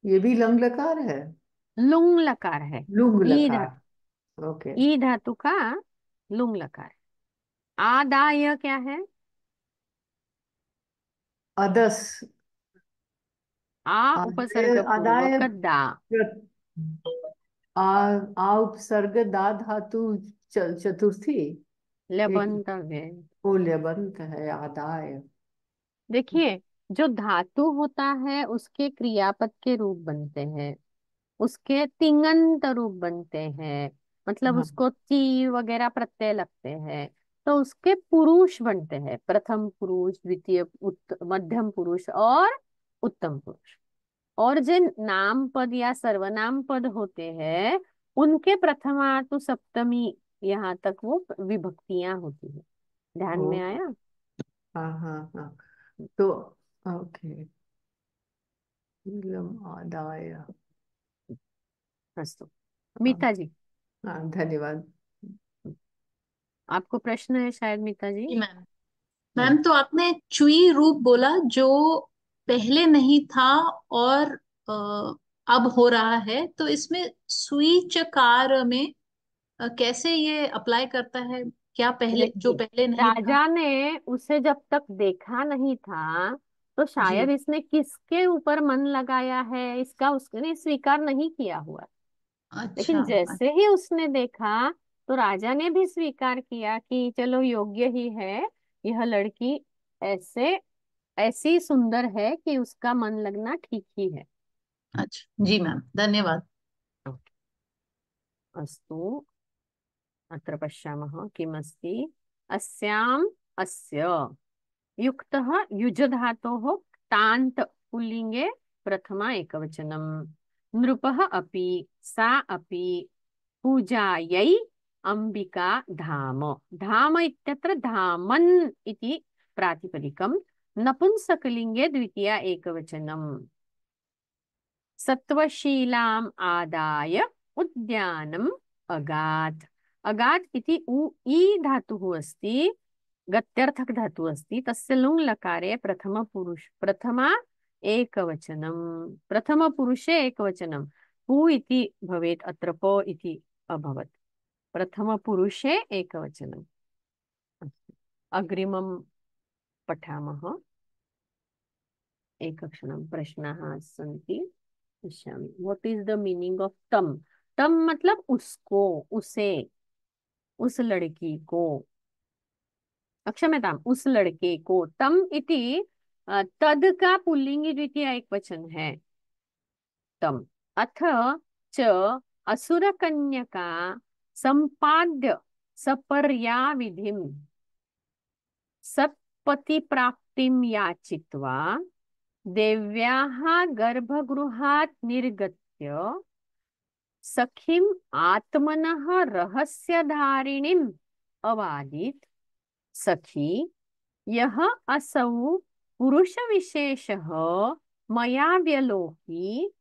ये भी लंग लकार है। लुंग लकार है। लुंग ई लकार, धातु, ओके। ई धातु का लुंग लकार। आदाय क्या है? अदस, आ आदाय, उपसर्ग आदाय, पूर्वक दा। आ, आ उपसर्ग दा धातु चतुर्थी। एक लबंतव्य। मूल्यबंत है, आदाय। देखिए, जो धातु होता है उसके क्रियापद के रूप बनते हैं, उसके तिङंत रूप बनते हैं, मतलब हाँ, उसको ची वगैरह प्रत्यय लगते हैं, तो उसके पुरुष बनते हैं, प्रथम पुरुष, द्वितीय, मध्यम पुरुष और उत्तम पुरुष। और जो नाम पद या सर्वनाम पद होते हैं उनके प्रथमा तो सप्तमी, यहाँ तक वो विभक्तियां होती है। ध्यान ओ, में आया? हाँ हाँ हाँ, तो ओके, नीलम, आदाय। अस्तु। हाँ मीता जी, हाँ, धन्यवाद। आपको प्रश्न है शायद, मीता जी? जी मैम। हम्म। मैम, तो आपने चुई रूप बोला जो पहले नहीं था और अब हो रहा है, तो इसमें सुई चकार में कैसे ये अप्लाई करता है? क्या पहले, जो देखिए, पहले नहीं था? राजा ने उसे जब तक देखा नहीं था तो शायद जी। इसने किसके ऊपर मन लगाया है इसका उसने स्वीकार नहीं किया हुआ। अच्छा। लेकिन जैसे ही उसने देखा तो राजा ने भी स्वीकार किया कि चलो योग्य ही है, यह लड़की ऐसे ऐसी सुंदर है कि उसका मन लगना ठीक ही है। अच्छा जी मैम, धन्यवाद। अस्तु, अत्र पश्यामः किमस्ति। अस्याम्, अस्य युक्तः युज धातोः क्तान्त पुल्लिङ्गे प्रथमा एकवचनम्। नृपः अपि, सा अपि, पूजायै अम्बिका धाम। धाम इत्यत्र धामन् इति प्रातिपदिकम्। नपुंसकलिङ्गे द्वितीया एकवचनम्। सत्वशीलाम् आदाय उद्यानम् अगात्। अगात् इति ई धातुः अस्ति, गत्यर्थक धातुः अस्ति, तस्य लुङ् लकारे प्रथमा एकवचनं, प्रथमपुरुषे एकवचनं। पु इति भवेत्, अत्र प इति अभवत्। प्रथमपुरुषे एकवचनम्। अस्तु, अग्रिमं पठामः। एकक्षणं, प्रश्नाः सन्ति, पश्यामि। What is the meaning of तम? तम मतलब उसको, उसे, उस लड़की को, क्षम्यताम्, उस लड़के को। तम इति तद का पुल्लिंगी द्वितीय एक वचन है, तम। अथ च असुरकन्यका संपाद्य सपर्याविधिम, सत्पतिप्राप्तिं याचित्वा देव्याः गर्भगृहात् निर्गत्य सखीम् आत्मनः रहस्यधारिणीम् अवादीत्। सखी, यह असौ पुरुषविशेषः मया व्यलोकी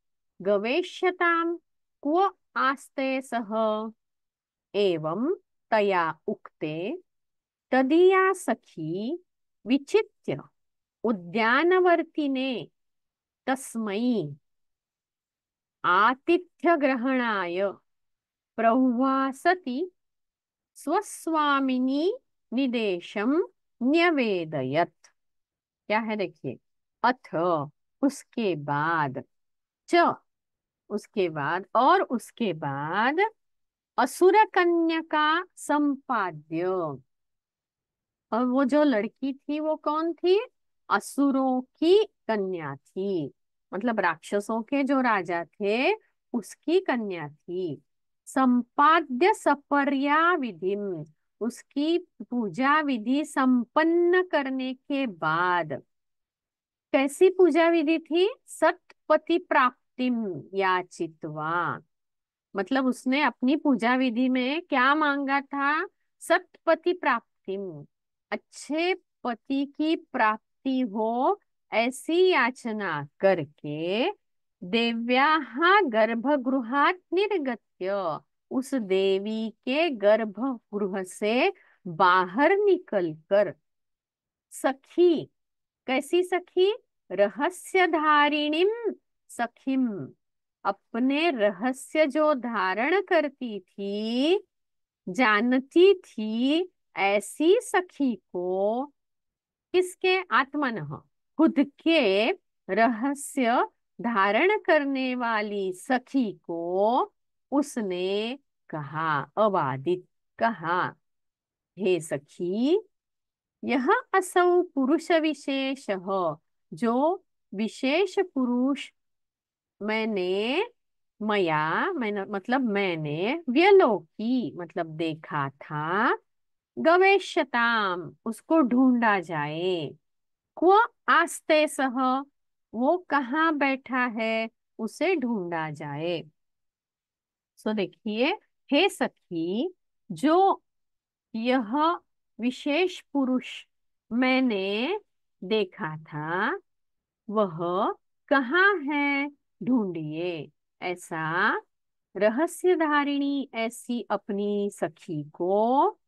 गवेष्यताम् क्व आस्ते सः। एवं तया उक्ते तदीया सखी विचित्य उद्यानवर्तिने तस्मै आतिथ्यग्रहणाय प्रहुवासति स्वस्वामिनी निदेशं न्यवेदयत्। क्या है देखिए, अथ उसके बाद, च उसके बाद, और उसके बाद असुर कन्यका संपाद्य। और वो जो लड़की थी वो कौन थी? असुरों की कन्या थी, मतलब राक्षसों के जो राजा थे उसकी कन्या थी। संपाद्य सपर्या विधिम, उसकी पूजा विधि संपन्न करने के बाद। कैसी पूजा विधि थी? सत्पति प्राप्तिम याचित्वा, मतलब उसने अपनी पूजा विधि में क्या मांगा था? सत्पति प्राप्तिम, अच्छे पति की प्राप्ति हो ऐसी याचना करके देव्याः गर्भगृहात् निर्गत्य, उस देवी के गर्भगृह से बाहर निकलकर सखी, कैसी सखी? रहस्यधारिणीम सखीम, अपने रहस्य जो धारण करती थी, जानती थी, ऐसी सखी को, किसके? आत्मनः, खुद के रहस्य धारण करने वाली सखी को उसने कहा, अवादित कहा, हे सखी, यह असौ पुरुष विशेषः, जो विशेष पुरुष मैंने, मैंने मतलब मैंने, व्यलोकी मतलब देखा था, गवेष्यताम उसको ढूंढा जाए, क्व आस्ते सह वो कहाँ बैठा है उसे ढूंढा जाए। सो देखिए, हे सखी, जो यह विशेष पुरुष मैंने देखा था वह कहाँ है, ढूंढिए। ऐसा रहस्यधारिणी ऐसी अपनी सखी को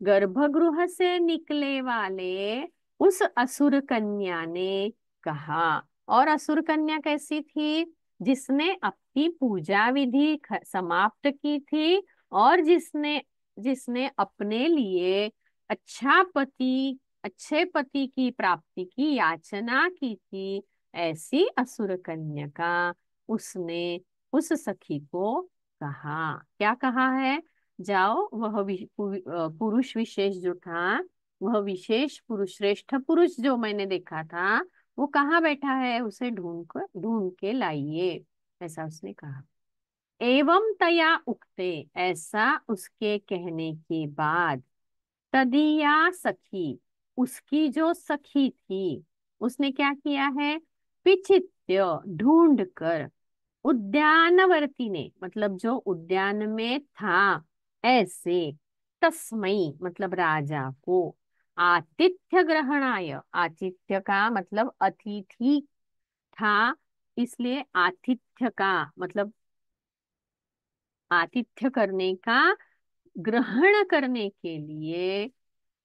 गर्भगृह से निकले वाले उस असुर कन्या ने कहा। और असुर कन्या कैसी थी? जिसने अपनी पूजा विधि समाप्त की थी और जिसने जिसने अपने लिए अच्छा पति, अच्छे पति की प्राप्ति की याचना की थी, ऐसी असुर कन्या का उसने उस सखी को कहा। क्या कहा है? जाओ, वह पुरुष विशेष जो था, वह विशेष पुरुष, श्रेष्ठ पुरुष जो मैंने देखा था, वो कहाँ बैठा है, उसे ढूंढ के लाइए, ऐसा उसने कहा। एवं तया उक्ते, ऐसा उसके कहने के बाद, तदीया सखी, उसकी जो सखी थी, उसने क्या किया है? पिचित्य ढूंढ कर, उद्यानवर्ती ने मतलब जो उद्यान में था ऐसे, तस्मई मतलब राजा को, आतिथ्य ग्रहणाय, आतिथ्य का मतलब अतिथि था, इसलिए आतिथ्य का मतलब आतिथ्य करने का, ग्रहण करने के लिए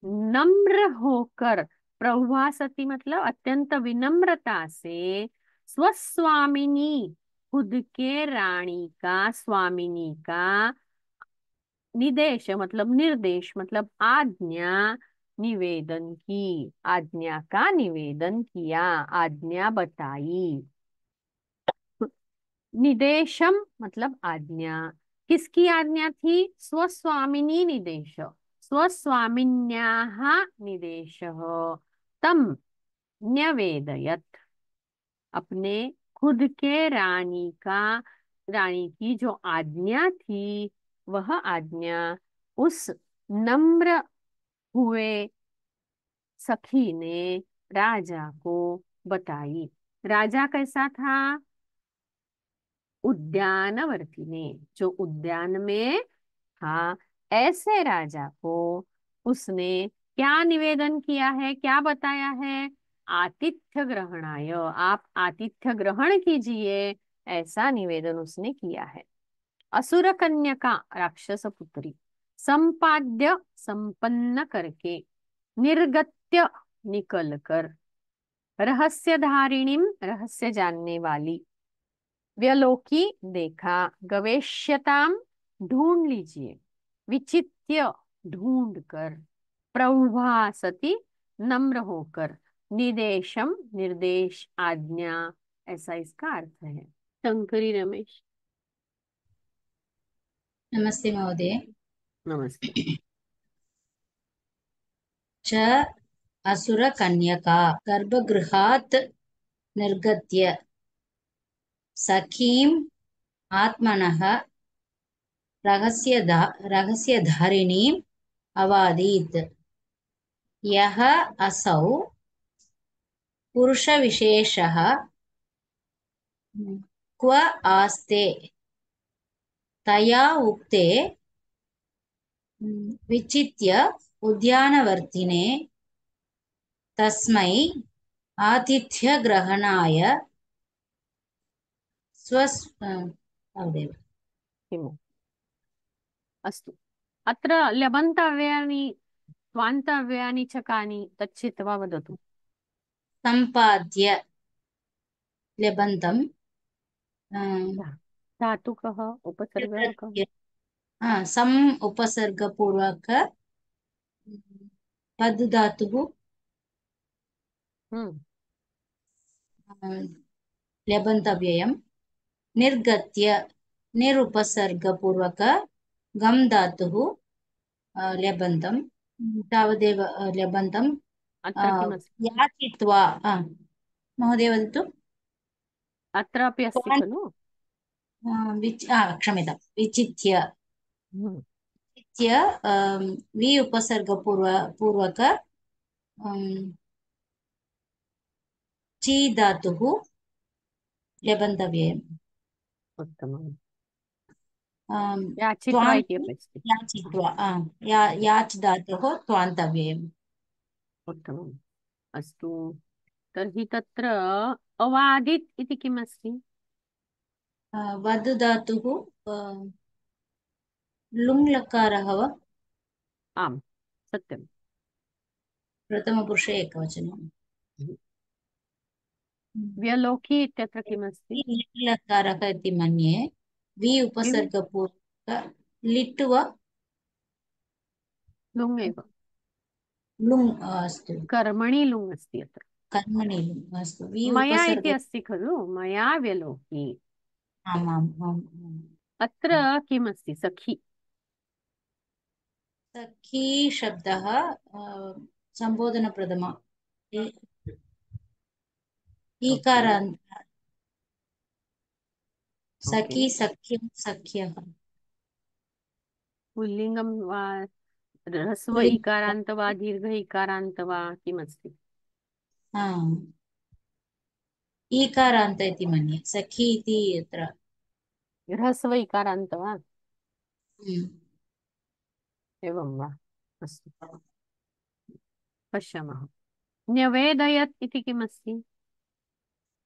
नम्र होकर, प्रभुवासती मतलब अत्यंत विनम्रता से, स्वस्वामिनी खुद के रानी का, स्वामिनी का, निदेश मतलब निर्देश मतलब आज्ञा, निवेदन की, आज्ञा का निवेदन किया, आज्ञा बताई। निदेशम मतलब आज्ञा, किसकी आज्ञा थी? स्वस्वामिनी निदेश, स्वस्वामिन्याः निदेशः तम न्यवेदयत्, अपने खुद के रानी का, रानी की जो आज्ञा थी वह आज्ञा उस नम्र हुए सखी ने राजा को बताई। राजा कैसा था? उद्यानवर्ती ने, जो उद्यान में था, ऐसे राजा को उसने क्या निवेदन किया है, क्या बताया है? आतिथ्य ग्रहणाय, आप आतिथ्य ग्रहण कीजिए, ऐसा निवेदन उसने किया है। असुर कन्यका, राक्षस पुत्री, संपाद्य, संपन्न करके, निर्गत्य, निकल कर, रहस्य धारिणीम, रहस्य जानने वाली, व्यलोकी, देखा, गवेश्यताम, ढूंढ लीजिए, विचित्य, ढूंढ कर, प्रभासति, नम्र होकर, निदेशम, निर्देश, आज्ञा, ऐसा इसका अर्थ है। शंकरी रमेश। नमस्ते महोदय। नमस्ते। च असुरकन्यका गर्भगृहात् निर्गत्य सखीम् आत्मनः रहस्यधारिणीम् अवादीत्। यः असौ पुरुषविशेषः क्व आस्ते तया उक्ते विचित्य उद्यानवर्तिने तस्मै आतिथ्यग्रहणाय तावदेव। किमु? अस्तु। अत्र ल्यबन्ताव्ययानि स्वान्ताव्ययानि च कानि तच्छित्वा वदतु। सम्पाद्य ल्यबन्तं धातुकः, उपसर्गः कः? सम् उपसर्गपूर्वक पद धातुः ल्यबन्तव्ययम्। निर्गत्य निरुपसर्गपूर्वक गम् धातुः ल्यबन्तं। तावदेव ल्यबन्तं। अत्र किमस्ति? याचित्वा महोदय वदतु। अत्रापि अस्ति खलु? क्षम्यतां, विचित्य वि उपसर्गपूर्वक ची धातुः ल्यबन्तव्ययम्। उत्तमम्। याचित्वा इति अपि अस्ति। याचित्वा याच् धातुः त्वान्तव्ययम्। उत्तमम्। अस्तु, तर्हि तत्र अवादित् इति किमस्ति? वद् धातुः लुङ् लकारः वा? आम्, सत्यम्। प्रथमपुरुषे एकवचनम्। व्यलोकी इत्यत्र किमस्ति? लिट् लकारः इति मन्ये। वि उपसर्गपूर्वक लिट् वा लुङ् एव। लुङ् अस्तु। कर्मणि लुङ् अस्ति अत्र। कर्मणि लुङ् अस्तु। वि मया उपसर्ग इति अस्ति खलु? मया व्यलोकी। आमाम्। अत्र किमस्ति? सखी। सखी शब्दः सम्बोधनप्रथमा ईकारान्त। सखी, सख्यं, सख्यः। पुल्लिङ्गं वा, ह्रस्व इकारान्त वा, दीर्घ इकारान्त वा, किमस्ति? ईकारान्त इति मन्ये। सखी इति अत्र ह्रस्व इकारान्त वा? एवं वा? अस्तु, पश्यामः। न्यवेदयत् इति किमस्ति?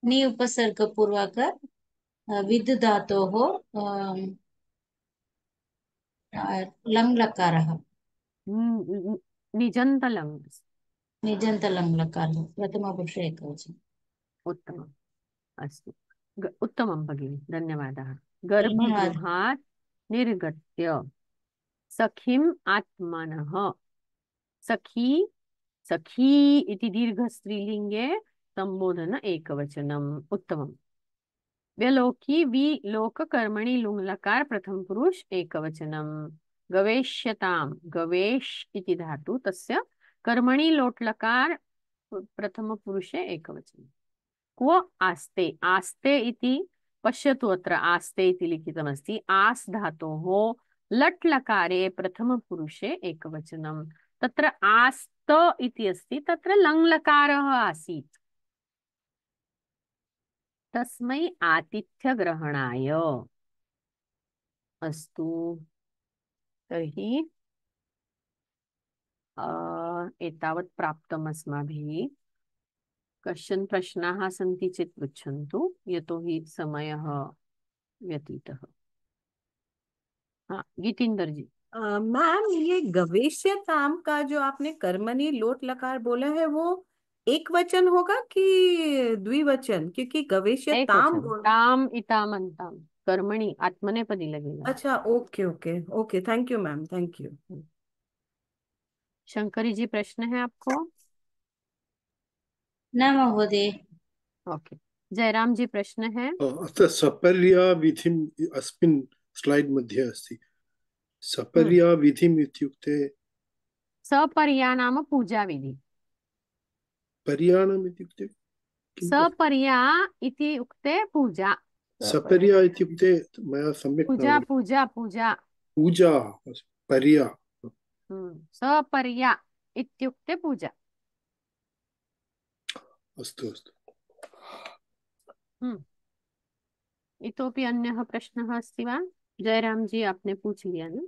नि उपसर्गपूर्वक विद् धातोः लङ् लकारः। निजन्तलङ्। निजन्तलङ् लकारः, प्रथमपुरुषे एकवचनम्। उत्तमम्। अस्तु, उत्तमं भगिनि, धन्यवादः। गर्भगृहात् निर्गत्य सखीम् आत्मनः, सखी, सखी इति दीर्घस्त्रीलिङ्गे सम्बोधन एकवचनम्। उत्तमम्। व्यलोकी वि लोक कर्मणि लुङ् लकार प्रथम पुरुष एकवचनम्। गवेश्यताम्, गवेश इति धातु, तस्य कर्मणि लोट् लकार प्रथम पुरुषे एकवचनम्। क्व आस्ते, आस्ते इति पश्यतु, अत्र आस्ते इति लिखितमस्ति। आस् धातोः लट् लकारे प्रथम पुरुषे एकवचनम्। तत्र आस्त इति अस्ति, तत्र लङ्लकारः आसीत्, तस्मै आतिथ्यग्रहणाय। अस्तु, तर्हि एतावत् प्राप्तम् अस्माभिः। कश्चन प्रश्नाः सन्ति चेत् पृच्छन्तु, यतोहि समयः व्यतीतः। हाँ, गीतेंद्र जी। मैम, ये गवेष्यताम का जो आपने कर्मणि लोट लकार बोला है, वो एक वचन होगा कि द्विवचन? क्योंकि एक गवेष्यताम वचन, ताम इताम अंताम, कर्मणि आत्मनेपदी लगेगा। अच्छा, okay okay okay, thank you ma'am, thank you. Shankari ji, प्रश्न है आपको? न महोदय। ओके। जयराम जी, प्रश्न है? अत्र सपर्याविधिम् अस्मिन् स्लैड् मध्ये अस्ति। सपर्याविधिम् इत्युक्ते सपर्या नाम पूजा विधि। पर्याणम् इत्युक्ते किं? सपर्या इति उक्ते पूजा। सपर्या इत्युक्ते मया सम्यक् न पूजा अवगतं। पूजा पूजा। पूजा, पर्या। सपर्या इत्युक्ते पूजा। अस्तु अस्तु। इतोपि अन्यः प्रश्नः अस्ति वा? जयराम जी, आपने पूछ लिया ना?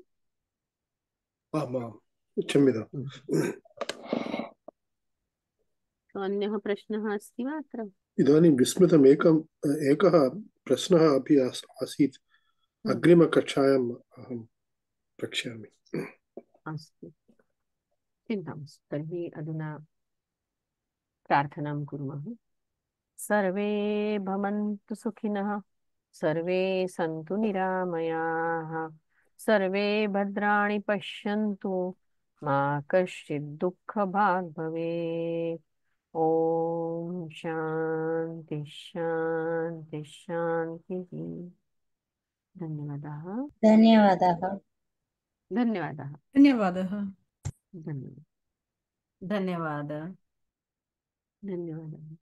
आम् आम्, क्षम्यताम्। तो अन्यः प्रश्नः अस्ति वा अत्र? इदानीं विस्मृतम्, एकः प्रश्नः अपि आसीत्। अग्रिमकक्षायाम् अहं प्रक्ष्यामि। अस्तु, चिन्ता मास्तु। तर्हि अधुना प्रार्थनां कुर्मः। सर्वे भवन्तु सुखिनः, सर्वे सन्तु निरामयाः, सर्वे भद्राणि पश्यन्तु, मा कश्चित् दुःखभाग् भवेत्। ॐ शान्ति शान्ति शान्तिः। धन्यवादाः। धन्यवादाः। धन्यवादाः। धन्यवादः। धन्यवादाः। धन्यवाद। धन्यवादाः।